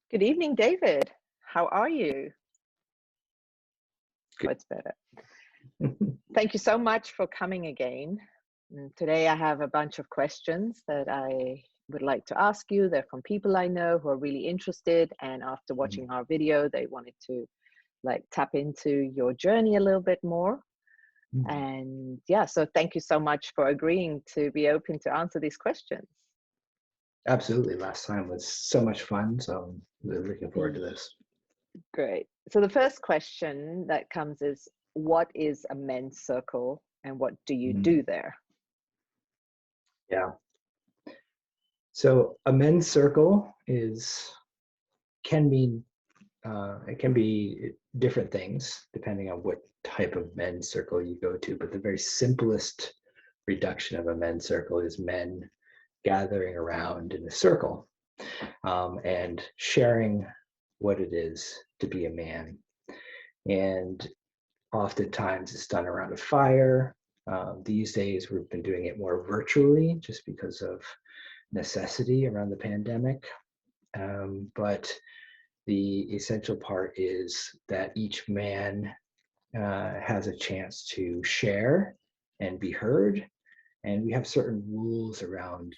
Good evening, David. How are you? Oh, Good. it's better. Thank you so much for coming again. Today I have a bunch of questions that I would like to ask you. They're from people I know who are really interested, and after watching our video, they wanted to tap into your journey a little bit more. And yeah, so thank you so much for agreeing to be open to answer these questions. Absolutely. Last time was so much fun, so I'm really looking forward to this. Great. So the first question that comes is, what is a men's circle and what do you do there? Yeah. So a men's circle can mean it can be different things depending on what type of men's circle you go to. But the very simplest reduction of a men's circle is men gathering around in a circle and sharing what it is to be a man. And oftentimes it's done around a fire. These days we've been doing it more virtually just because of necessity around the pandemic. But the essential part is that each man has a chance to share and be heard. And we have certain rules around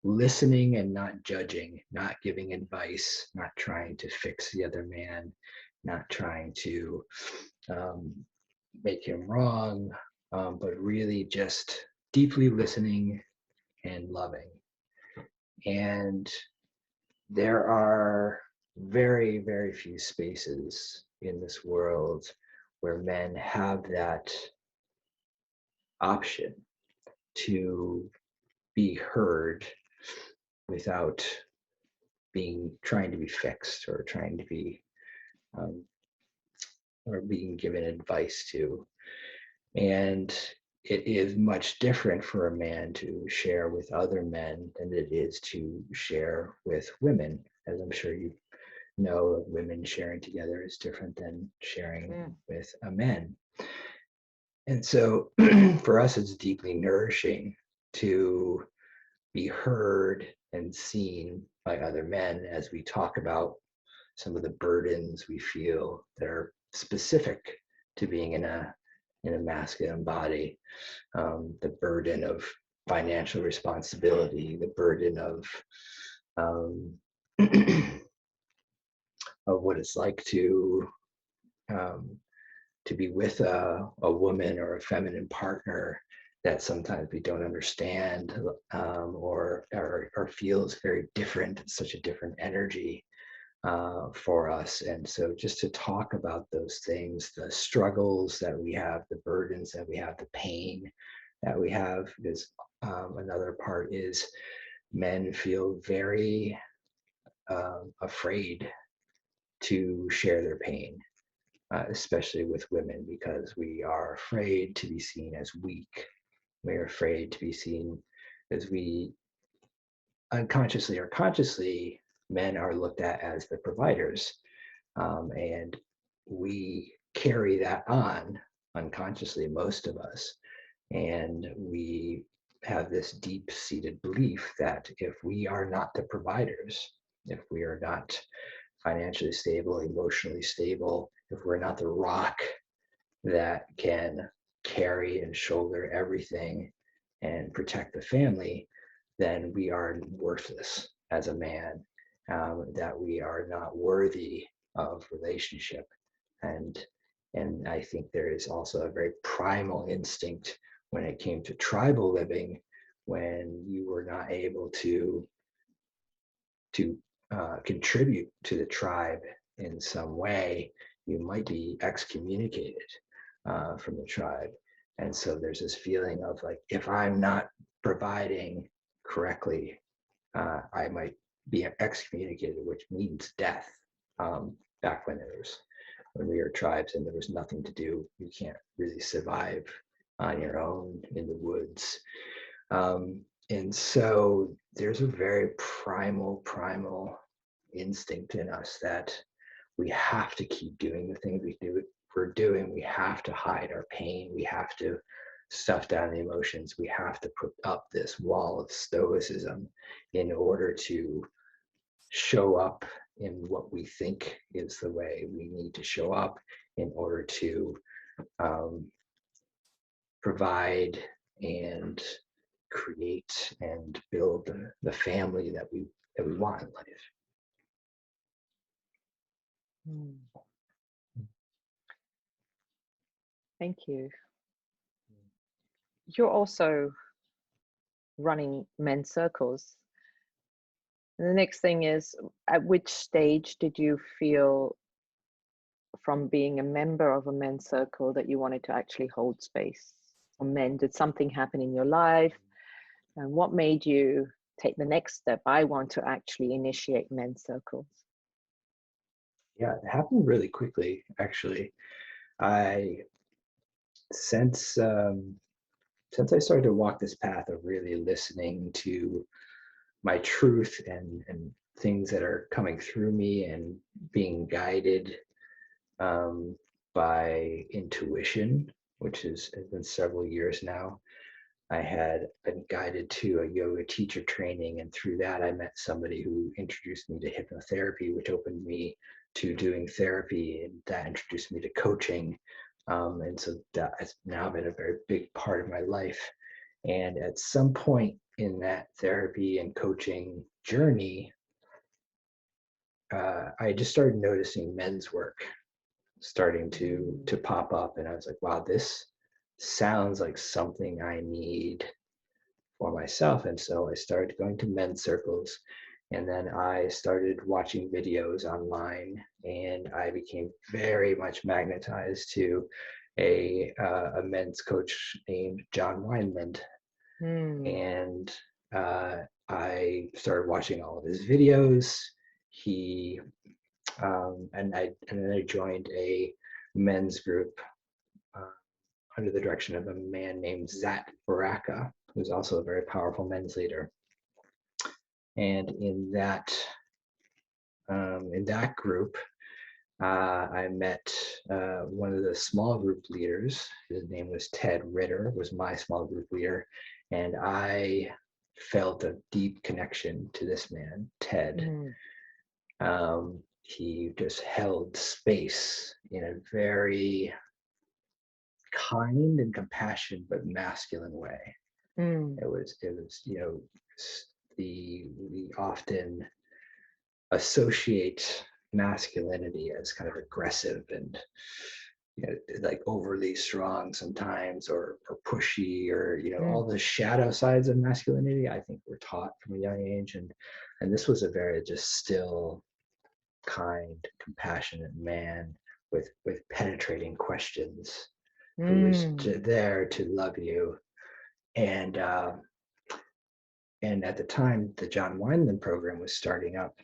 listening and not judging, not giving advice, not trying to fix the other man, not trying to make him wrong, but really just deeply listening and loving. And there are very, very few spaces in this world where men have that option to be heard without trying to be fixed or trying to be or being given advice to. And it is much different for a man to share with other men than it is to share with women. As I'm sure you know, women sharing together is different than sharing with a man. And so for us, it's deeply nourishing to be heard and seen by other men as we talk about some of the burdens we feel that are specific to being in a masculine body, the burden of financial responsibility, the burden of of what it's like to be with a woman or a feminine partner that sometimes we don't understand or feels very different. It's such a different energy for us. And so just to talk about those things, the struggles that we have, the burdens that we have, the pain that we have, because another part is men feel very afraid to share their pain, especially with women, because we are afraid to be seen as weak. We're afraid to be seen as we unconsciously or consciously, men are looked at as the providers. And we carry that on unconsciously, most of us. And we have this deep-seated belief that if we are not the providers, if we are not financially stable, emotionally stable, if we're not the rock that can carry and shoulder everything and protect the family, then we are worthless as a man, that we are not worthy of relationship. And I think there is also a very primal instinct when it came to tribal living, when you were not able to contribute to the tribe in some way, you might be excommunicated from the tribe. And so there's this feeling of like, if I'm not providing correctly, I might be excommunicated, which means death. Back when we were tribes and there was nothing to do, you can't really survive on your own in the woods. And so there's a very primal instinct in us that we have to keep doing the things we're doing. We have to hide our pain. We have to stuff down the emotions. We have to put up this wall of stoicism in order to show up in what we think is the way we need to show up in order to provide and create and build the family that we want in life. Thank you. You're also running men's circles. And the next thing is, at which stage did you feel from being a member of a men's circle that you wanted to actually hold space for men? Did something happen in your life? And what made you take the next step? I want to actually initiate men's circles. Yeah, it happened really quickly, actually. Since I started to walk this path of really listening to my truth and things that are coming through me and being guided by intuition, which has been several years now. I had been guided to a yoga teacher training, and through that I met somebody who introduced me to hypnotherapy, which opened me to doing therapy, and that introduced me to coaching. And so that has now been a very big part of my life. And at some point in that therapy and coaching journey, I just started noticing men's work starting to pop up, and I was like, wow, this sounds like something I need for myself. And so I started going to men's circles, and then I started watching videos online, and I became very much magnetized to a men's coach named John Wineland. And I started watching all of his videos. And then I joined a men's group under the direction of a man named Zach Baraka, who's also a very powerful men's leader. And in that group, I met one of the small group leaders. His name was Ted Ritter, was my small group leader, and I felt a deep connection to this man, Ted. He just held space in a very kind and compassionate but masculine way. It was we often associate masculinity as kind of aggressive and like overly strong sometimes, or pushy, or all the shadow sides of masculinity. I think we're taught from a young age, and this was a very just still, kind, compassionate man with penetrating questions, who was there to love you. And at the time, the John Wineland program was starting up,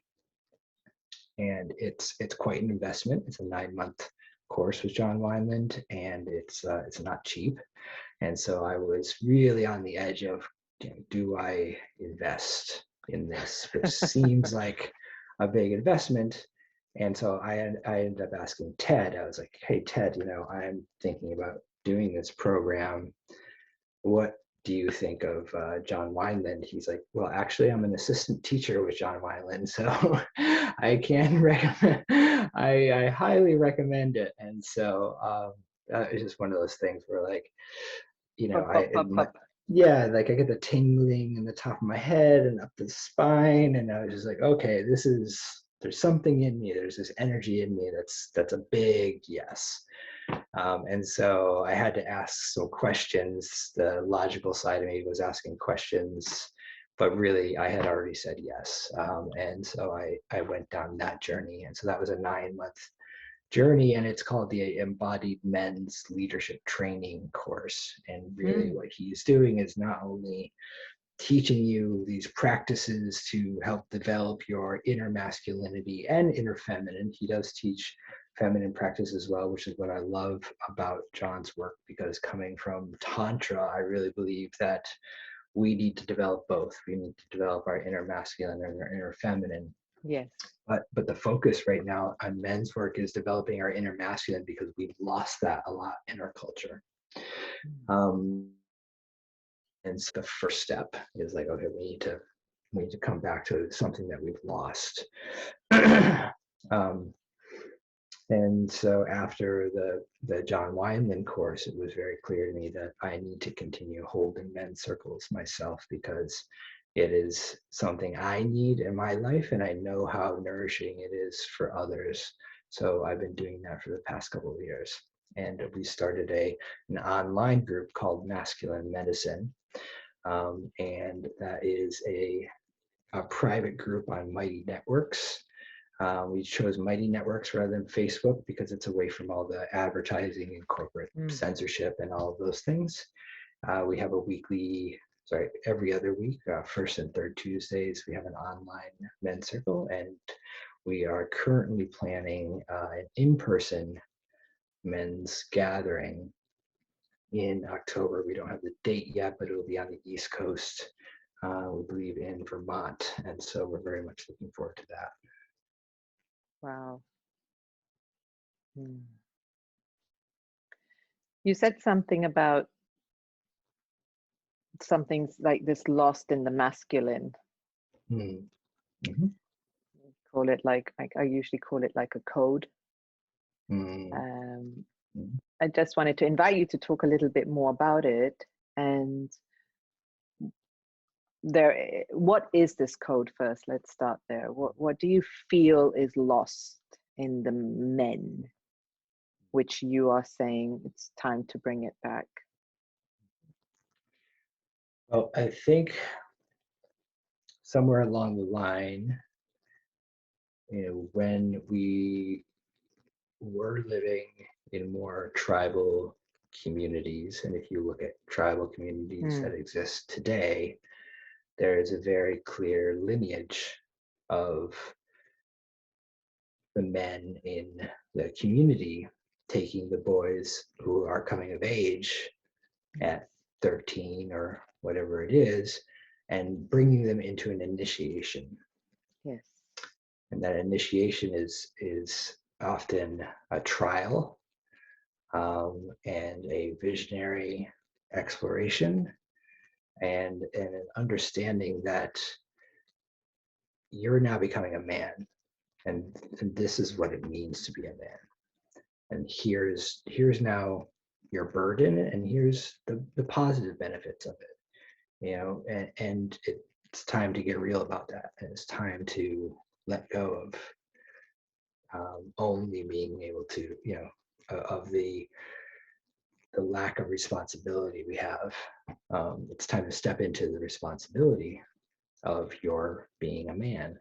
and it's quite an investment. It's a 9-month course with John Wineland, and it's not cheap. And so I was really on the edge of, do I invest in this, which seems like a big investment. And so I ended up asking Ted. I was like, hey, Ted, I'm thinking about doing this program. What do you think of John Wineland? He's like, well, actually, I'm an assistant teacher with John Wineland, so I can recommend, I highly recommend it. And so it's just one of those things where, like, yeah, like I get the tingling in the top of my head and up the spine, and I was just like, okay, there's something in me. There's this energy in me that's a big yes. And so I had to ask some questions. The logical side of me was asking questions, but really I had already said yes. And so I went down that journey. And so that was a 9-month journey, and it's called the Embodied Men's Leadership Training course. And really what he's doing is not only teaching you these practices to help develop your inner masculinity and inner feminine. He does teach feminine practice as well, which is what I love about John's work, because coming from Tantra, I really believe that we need to develop both. We need to develop our inner masculine and our inner feminine. Yes. But the focus right now on men's work is developing our inner masculine, because we've lost that a lot in our culture. And so the first step is like, okay, we need to we need to come back to something that we've lost. And so after the John Wineland course, it was very clear to me that I need to continue holding men's circles myself, because it is something I need in my life, and I know how nourishing it is for others. So I've been doing that for the past couple of years. And we started an online group called Masculine Medicine. And that is a private group on Mighty Networks. We chose Mighty Networks rather than Facebook because it's away from all the advertising and corporate censorship and all of those things. We have every other week, first and third Tuesdays, we have an online men's circle, and we are currently planning an in-person men's gathering in October. We don't have the date yet, but it'll be on the East Coast, we believe in Vermont, and so we're very much looking forward to that. Wow. You said something about something like this lost in the masculine. Mm-hmm. Call it like I usually call it like a code. I just wanted to invite you to talk a little bit more about it. And what is this code first? Let's start there. What do you feel is lost in the men, which you are saying it's time to bring it back? Well, I think somewhere along the line, when we were living in more tribal communities, and if you look at tribal communities that exist today, there is a very clear lineage of the men in the community taking the boys who are coming of age at 13 or whatever it is, and bringing them into an initiation. Yes. And that initiation is often a trial and a visionary exploration, and an understanding that you're now becoming a man, and this is what it means to be a man. And here's now your burden, and here's the positive benefits of it, and it's time to get real about that, and it's time to let go of only being able to, of the lack of responsibility we have. It's time to step into the responsibility of your being a man,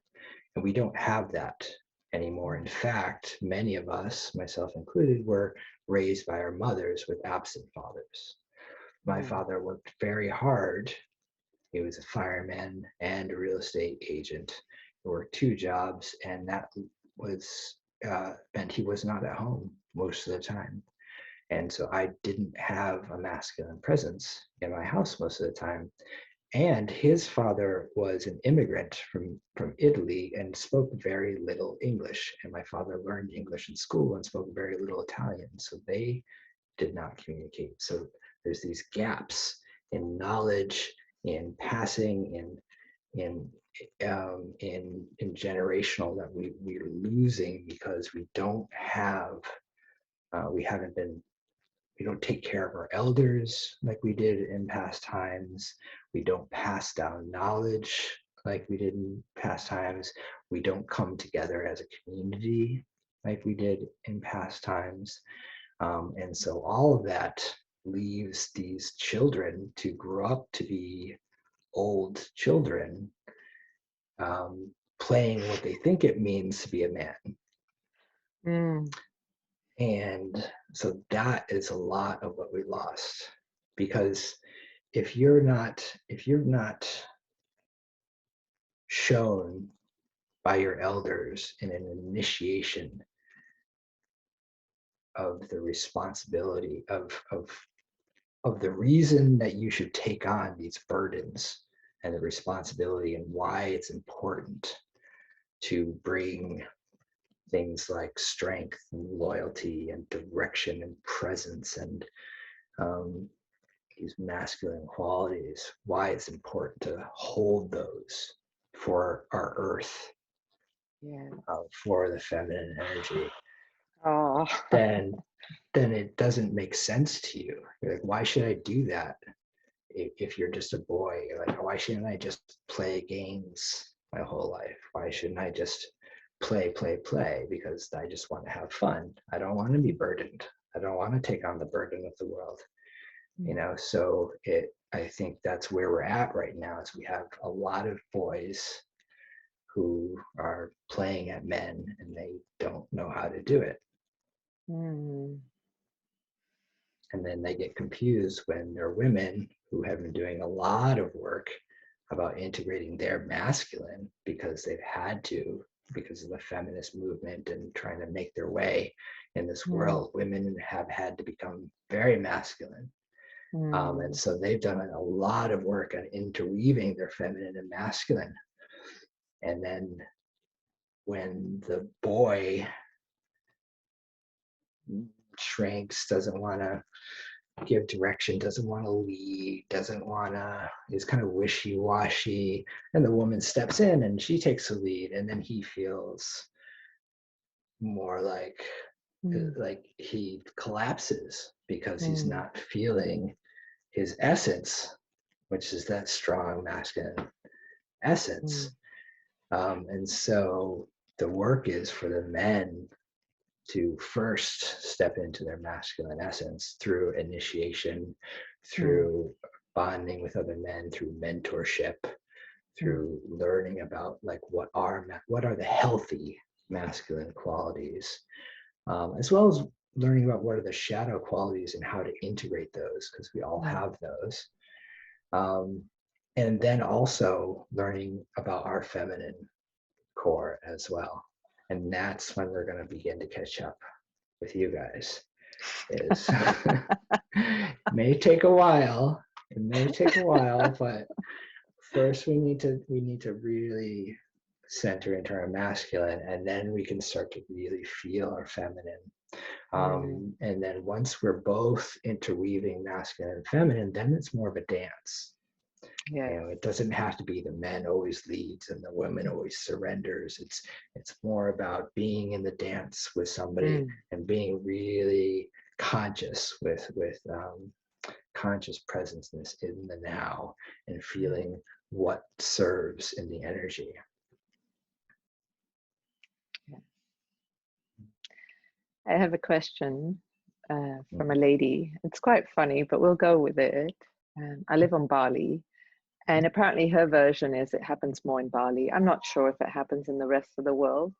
and we don't have that anymore. In fact, many of us, myself included, were raised by our mothers with absent fathers. My father worked very hard. He was a fireman and a real estate agent. He worked 2 jobs, and that was meant he was not at home most of the time. And so I didn't have a masculine presence in my house most of the time. And his father was an immigrant from Italy and spoke very little English. And my father learned English in school and spoke very little Italian. So they did not communicate. So there's these gaps in knowledge, in passing, in generational that we're losing because we don't have, we don't take care of our elders like we did in past times. We don't pass down knowledge like we did in past times. We don't come together as a community like we did in past times. And so all of that leaves these children to grow up to be old children, playing what they think it means to be a man. And so that is a lot of what we lost, because if you're not shown by your elders in an initiation of the responsibility of the reason that you should take on these burdens and the responsibility, and why it's important to bring things like strength and loyalty and direction and presence and these masculine qualities, why it's important to hold those for our earth, Yeah. for the feminine energy, Oh. then it doesn't make sense to you. You're like, why should I do that? If you're just a boy, you're like, why shouldn't I just play games my whole life? Why shouldn't I just play? Because I just want to have fun. I don't want to be burdened. I don't want to take on the burden of the world. So I think that's where we're at right now, is we have a lot of boys who are playing at men and they don't know how to do it. Mm. And then they get confused when they're women who have been doing a lot of work about integrating their masculine because they've had to, because of the feminist movement and trying to make their way in this world. Women have had to become very masculine. And so they've done a lot of work on interweaving their feminine and masculine. And then when the boy shrinks, doesn't want to give direction, doesn't want to lead, is kind of wishy-washy, and the woman steps in and she takes the lead, and then he feels more like he collapses because he's not feeling his essence, which is that strong masculine essence. And so the work is for the men to first step into their masculine essence through initiation, through bonding with other men, through mentorship, through learning about like what are the healthy masculine qualities, as well as learning about what are the shadow qualities and how to integrate those, because we all have those. And then also learning about our feminine core as well. And that's when we're going to begin to catch up with you guys. It may take a while. It may take a while, but first we need to really center into our masculine, and then we can start to really feel our feminine. And then once we're both interweaving masculine and feminine, then it's more of a dance. It doesn't have to be the man always leads and the woman always surrenders. It's more about being in the dance with somebody and being really conscious with conscious presence in the now, and feeling what serves in the energy. I have a question from a lady. It's quite funny, but we'll go with it. I live on Bali, and apparently her version is it happens more in Bali. I'm not sure if it happens in the rest of the world,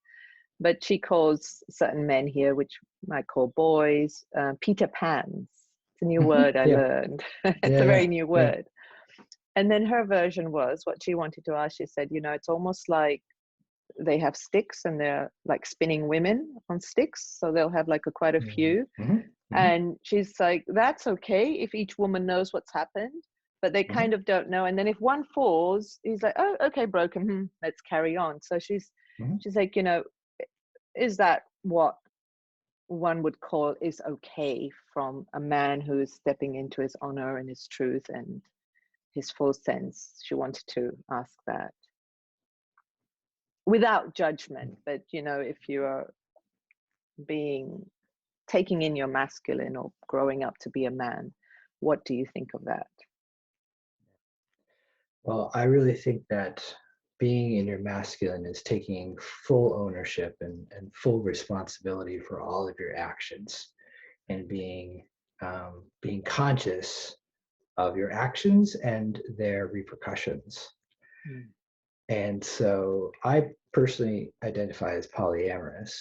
but she calls certain men here, which I call boys, Peter Pans. It's a new word I learned. It's a very new word. And then her version was what she wanted to ask. She said, it's almost like they have sticks and they're like spinning women on sticks. So they'll have like quite a few. And she's like, that's okay if each woman knows what's happened, but they kind of don't know. And then if one falls, he's like, oh, okay, broken. Let's carry on. So she's like, is that what one would call is okay from a man who is stepping into his honor and his truth and his full sense? She wanted to ask that without judgment, but if you are taking in your masculine or growing up to be a man, what do you think of that? Well, I really think that being in your masculine is taking full ownership and full responsibility for all of your actions, and being conscious of your actions and their repercussions. And so I personally identify as polyamorous,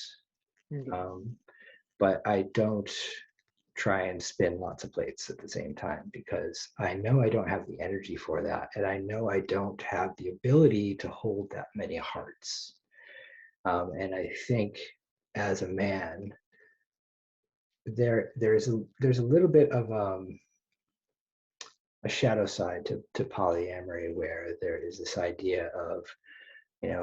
but I don't try and spin lots of plates at the same time, because I know I don't have the energy for that, and I know I don't have the ability to hold that many hearts. And I think as a man, there's a little bit of a shadow side to polyamory, where there is this idea of,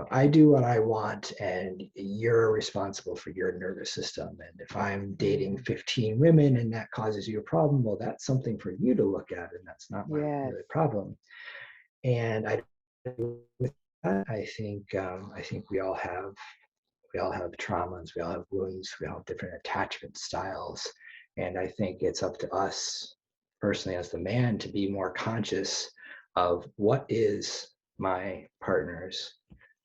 I do what I want and you're responsible for your nervous system. And if I'm dating 15 women and that causes you a problem, well, that's something for you to look at, and that's not my really problem. And I with I think we all have traumas, we all have wounds, we all have different attachment styles. And I think it's up to us personally as the man to be more conscious of what is my partner's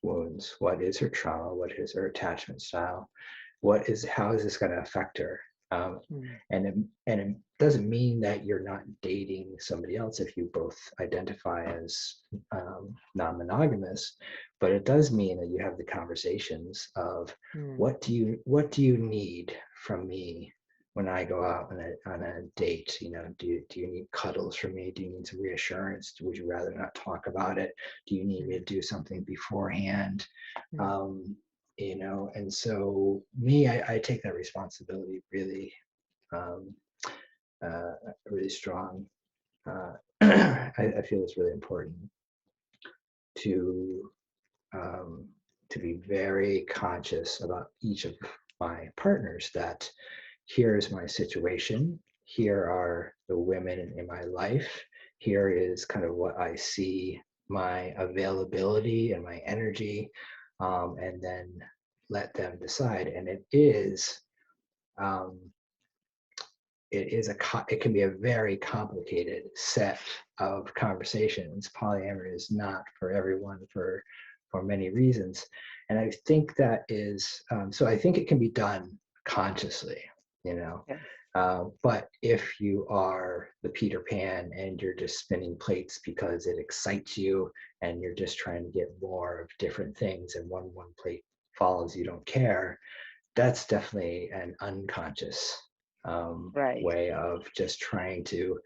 wounds, what is her trauma, what is her attachment style, how is this going to affect her? Um, and it doesn't mean that you're not dating somebody else if you both identify as non-monogamous, but it does mean that you have the conversations of what do you need from me when I go out on a date? You know, do you need cuddles from me? Do you need some reassurance? Would you rather not talk about it? Do you need me to do something beforehand? You know, and so I take that responsibility really, um, really strong. I feel it's really important to um, to be very conscious about each of my partners, that here's my situation, here are the women in my life, here is kind of what I see my availability and my energy, and then let them decide. And um, it can be a very complicated set of conversations. Polyamory is not for everyone for many reasons, and I think that is so. I think it can be done consciously, you know. Yes. But if you are the Peter Pan and you're just spinning plates because it excites you and you're just trying to get more of different things, and one plate falls, you don't care, that's definitely an unconscious Right. way of just trying to,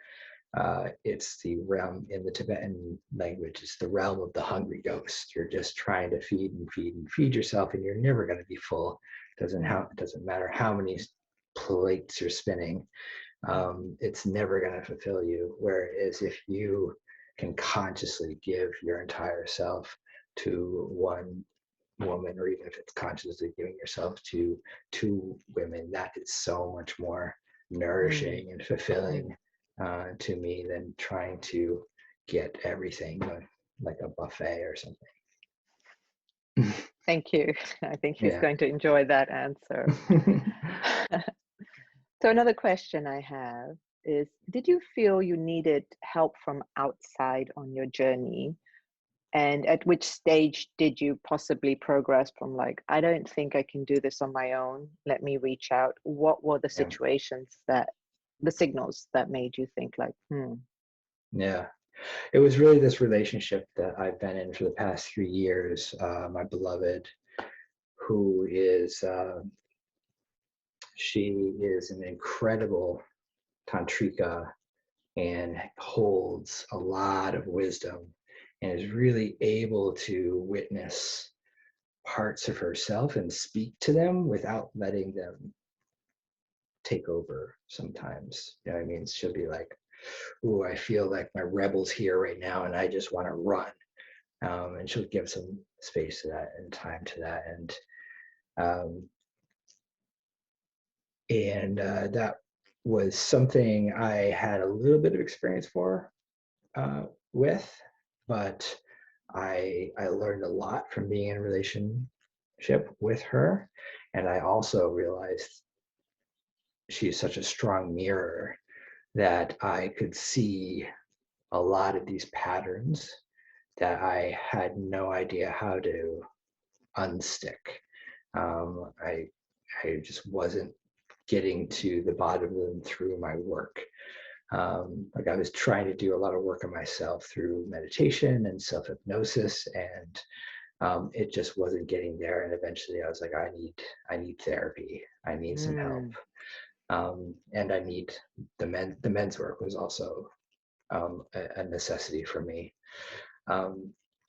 it's the realm in the Tibetan language, it's the realm of the hungry ghost. You're just trying to feed and feed and feed yourself, and you're never going to be full. It doesn't matter how many plates you're spinning. It's never going to fulfill you. Whereas if you can consciously give your entire self to one woman, or even if it's consciously giving yourself to two women, that is so much more nourishing and fulfilling to me than trying to get everything like a buffet or something. Thank you. I think he's Yeah. going to enjoy that answer. So another question I have is, did you feel you needed help from outside on your journey? And at which stage did you possibly progress from like, I don't think I can do this on my own, let me reach out? What were the situations the signals that made you think like, Yeah. It was really this relationship that I've been in for the past 3 years. My beloved, who is, she is an incredible tantrika and holds a lot of wisdom and is really able to witness parts of herself and speak to them without letting them take over sometimes. You know what I mean? She'll be like, "Ooh, I feel like my rebel's here right now and I just want to run." And she'll give some space to that and time to that. Um, that was something I had a little bit of experience with, but I learned a lot from being in a relationship with her, and I also realized she's such a strong mirror that I could see a lot of these patterns that I had no idea how to unstick. I just wasn't getting to the bottom of them through my work. Like I was trying to do a lot of work on myself through meditation and self-hypnosis, and it just wasn't getting there. And eventually I was like, I need therapy. I need some help. And I need the men's work was also a necessity for me.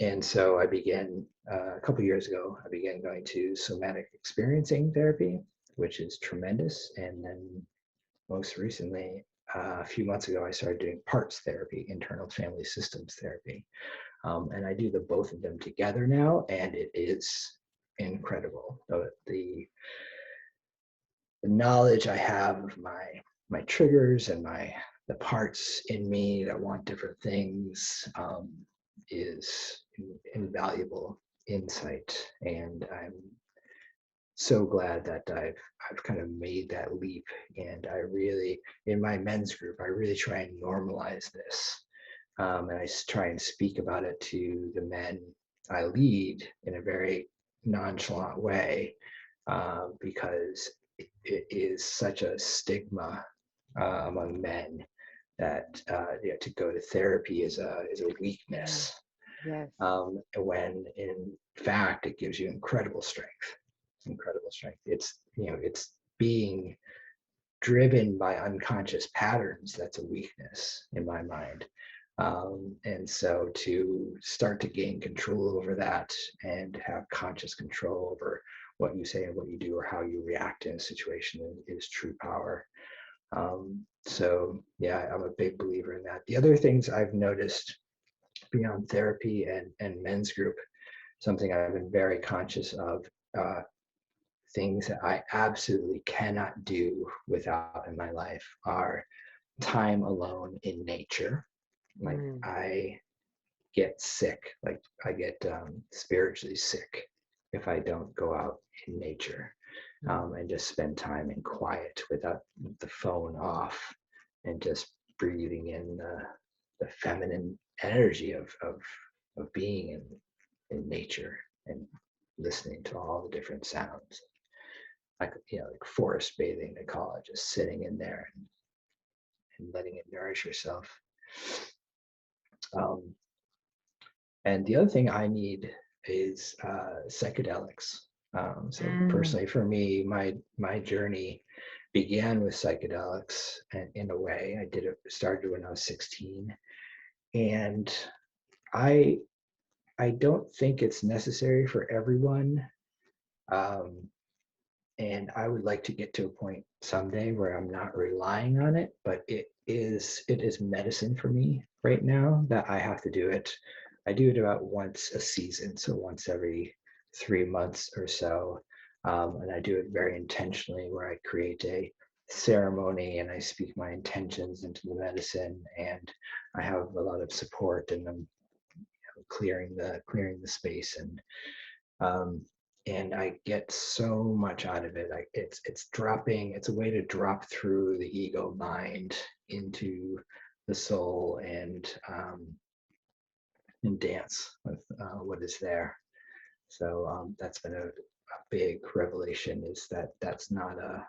And so I began a couple years ago, I began going to somatic experiencing therapy, which is tremendous. And then most recently, a few months ago, I started doing parts therapy, internal family systems therapy. And I do the both of them together now, and it is incredible. The knowledge I have of my triggers and the parts in me that want different things, is invaluable insight, and I'm so glad that I've kind of made that leap. And I really, in my men's group, I really try and normalize this, and I try and speak about it to the men I lead in a very nonchalant way, because it is such a stigma among men that to go to therapy is a Yeah. weakness, Yes. when in fact it gives you incredible strength. Incredible strength. It's being driven by unconscious patterns that's a weakness in my mind. And so to start to gain control over that and have conscious control over what you say and what you do or how you react in a situation is true power. So yeah, I'm a big believer in that. The other things I've noticed beyond therapy and men's group, something I've been very conscious of, things that I absolutely cannot do without in my life are time alone in nature. Like Mm. I get sick, like I get spiritually sick if I don't go out in nature, and just spend time in quiet without the phone off, and just breathing in the feminine energy of being in nature and listening to all the different sounds, like like forest bathing they call it, just sitting in there and letting it nourish yourself. um, and the other thing I need is psychedelics. So Mm. personally for me, my journey began with psychedelics, and in a way I did it, started when I was 16. And i I don't think it's necessary for everyone. um, and I would like to get to a point someday where I'm not relying on it, but it is medicine for me right now that I have to do it. I do it about once a season, so once every 3 months or so, and I do it very intentionally, where I create a ceremony and I speak my intentions into the medicine, and I have a lot of support, and I'm clearing the space, um, and I get so much out of it. It's dropping. It's a way to drop through the ego mind into the soul, and dance with what is there. So that's been a big revelation. Is that that's not a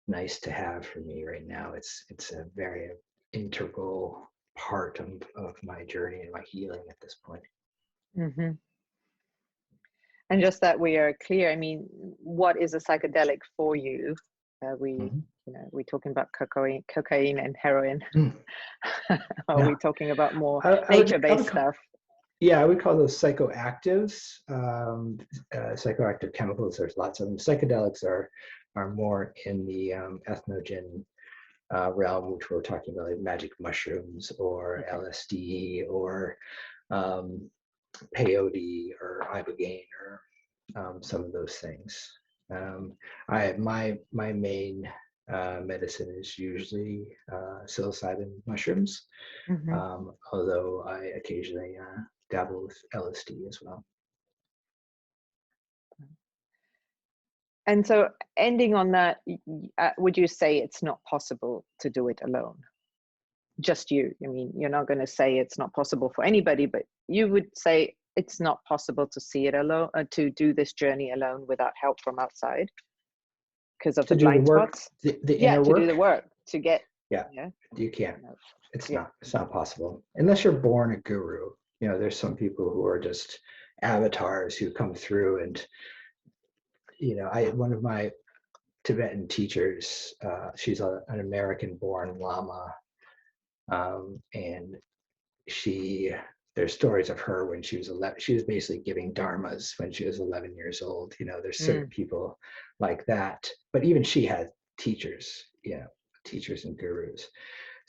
nice to have for me right now. It's a very integral part of my journey and my healing at this point. Mm-hmm. And just that we are clear, I mean, what is a psychedelic for you? Mm-hmm. We're talking about cocaine and heroin. Mm. Are Yeah, we talking about more I nature-based would stuff? Yeah, I would call those psychoactives. Psychoactive chemicals. There's lots of them. Psychedelics are more in the ethnogen realm, which we're talking about, like magic mushrooms or Okay. LSD or um, peyote or ibogaine or some of those things. My main medicine is usually psilocybin mushrooms, Mm-hmm. although I occasionally dabble with LSD as well. And so, ending on that, would you say it's not possible to do it alone? Just you. I mean, you're not going to say it's not possible for anybody, but you would say it's not possible to see it alone, to do this journey alone without help from outside because of To the do the blind work, spots. the Yeah, inner to do the work, work, to get, yeah, yeah, you can't. no, It's yeah. not possible unless you're born a guru. There's some people who are just avatars who come through, and I one of my Tibetan teachers, she's an American-born lama, and she there's stories of her when she was 11. She was basically giving dharmas when she was 11 years old. There's certain Mm, people like that, but even she had teachers, teachers and gurus.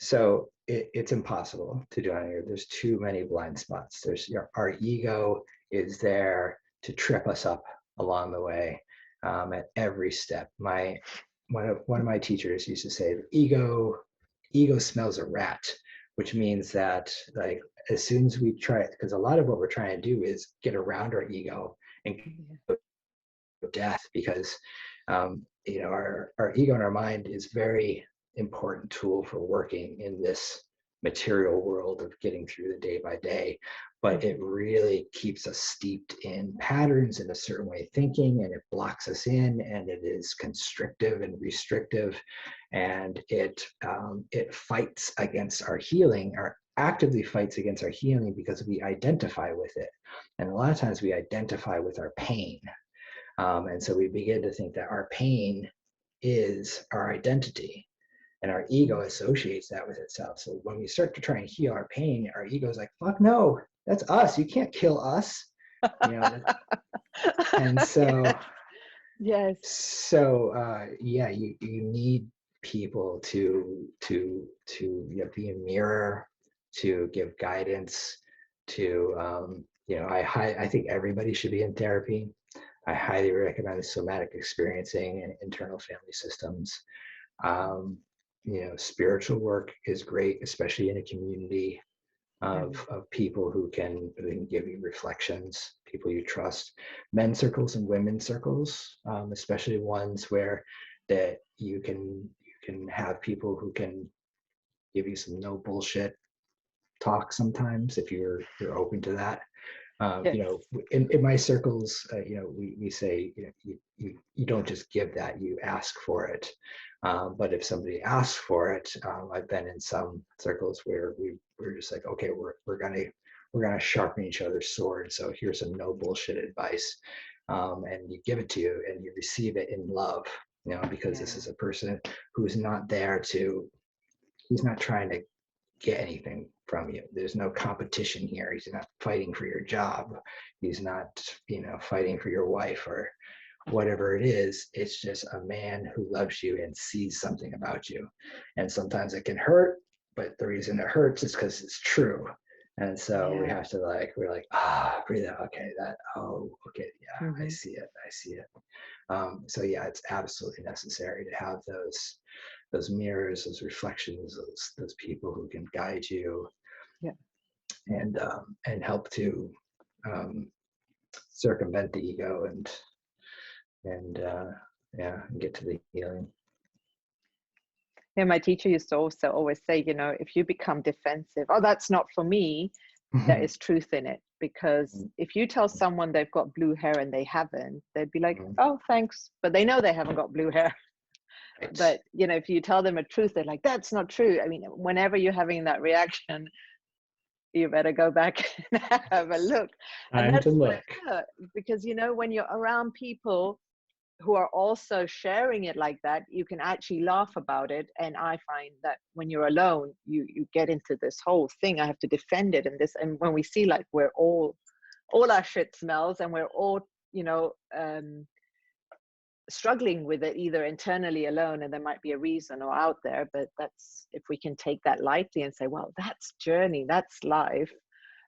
So it's impossible to do on here. There's too many blind spots. Our ego is there to trip us up along the way, at every step. One of my teachers used to say, ego smells a rat, which means that, like, as soon as we try it, because a lot of what we're trying to do is get around our ego and death, because our ego and our mind is very important tool for working in this material world of getting through the day by day, but it really keeps us steeped in patterns in a certain way of thinking, and it blocks us in, and it is constrictive and restrictive, and it fights against our healing, or actively fights against our healing, because we identify with it, and a lot of times we identify with our pain. And so we begin to think that our pain is our identity, and our ego associates that with itself. So when we start to try and heal our pain, our ego is like, fuck no, that's us. You can't kill us. And so, yes. So yeah, you need people to be a mirror, to give guidance, to I think everybody should be in therapy. I highly recommend somatic experiencing and internal family systems. Spiritual work is great, especially in a community of people who can give you reflections, people you trust. Men's circles and women's circles, especially ones where that you can have people who can give you some no bullshit talk sometimes, if you're open to that. In my circles, we say, you don't just give that, you ask for it. But if somebody asks for it, I've been in some circles where we're just like, okay, we're gonna sharpen each other's sword. So here's some no bullshit advice, and you give it to you, and you receive it in love, because this is a person who's not there to, he's not trying to get anything from you. There's no competition here. He's not fighting for your job. He's not, fighting for your wife or whatever it is. It's just a man who loves you and sees something about you. And sometimes it can hurt, but the reason it hurts is because it's true. And so we have to we're like, breathe out. Okay, okay, yeah, I see it. So yeah, it's absolutely necessary to have those mirrors, those reflections, those people who can guide you, and help to circumvent the ego and get to the healing. Yeah, my teacher used to also always say, if you become defensive, oh, that's not for me, there is truth in it. Because if you tell someone they've got blue hair and they haven't, they'd be like, oh, thanks. But they know they haven't got blue hair. Right. But, if you tell them a truth, they're like, that's not true. I mean, whenever you're having that reaction, you better go back and have a look. Time to look. Because, when you're around people who are also sharing it like that, you can actually laugh about it. And I find that when you're alone, you get into this whole thing. I have to defend it, and when we see we're all our shit smells, and we're all struggling with it, either internally alone, and there might be a reason, or out there. But that's, if we can take that lightly and say, well, that's journey, that's life,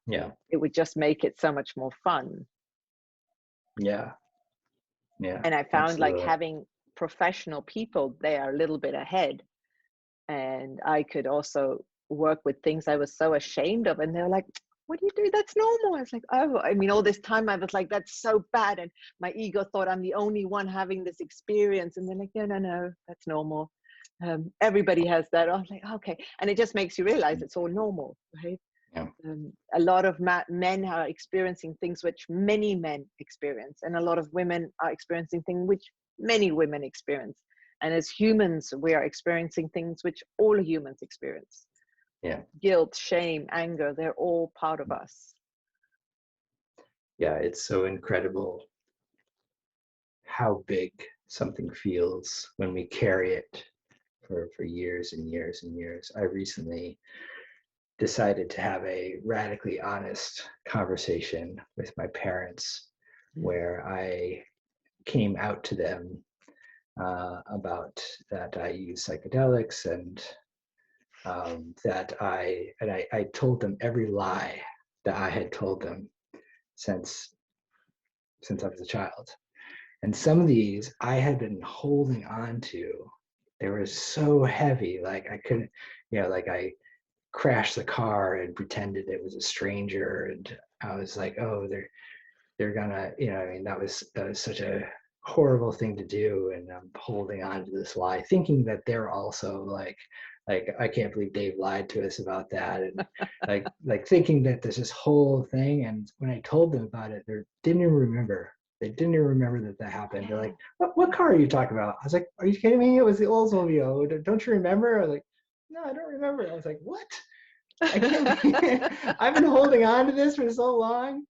it would just make it so much more fun. And I found having professional people, they are a little bit ahead, and I could also work with things I was so ashamed of, and they're like, what do you do? That's normal. I was like, oh, I mean, all this time I was like, that's so bad. And my ego thought I'm the only one having this experience. And they're like, no, that's normal. Everybody has that. I was like, okay. And it just makes you realize it's all normal, right? A lot of men are experiencing things which many men experience. And a lot of women are experiencing things which many women experience. And as humans, we are experiencing things which all humans experience. Guilt, shame, anger, they're all part of us. It's so incredible how big something feels when we carry it for years and years and years. I recently decided to have a radically honest conversation with my parents, where I came out to them about that I use psychedelics, and that I told them every lie that I had told them since I was a child. And some of these I had been holding on to. They were so heavy, I couldn't, I crashed the car and pretended it was a stranger. And I was like, oh, they're gonna, I mean, that was such a horrible thing to do. And I'm holding on to this lie, thinking that they're also like, I can't believe Dave lied to us about that. And like thinking that there's this whole thing. And when I told them about it, they didn't even remember. They didn't even remember that happened. They're like, what car are you talking about? I was like, are you kidding me? It was the Oldsmobile. Don't you remember? I was like, no, I don't remember. I was like, what? I can't be, I've been holding on to this for so long.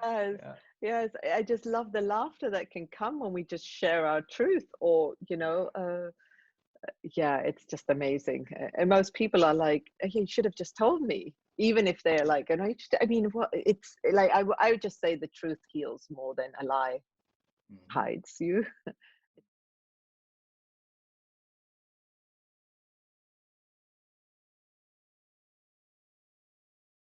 Yes, Yeah. yes. I just love the laughter that can come when we just share our truth, or yeah, it's just amazing. And most people are like, "Okay, you should have just told me," even if they're like, "And I mean, what? It's like I would just say the truth heals more than a lie hides you."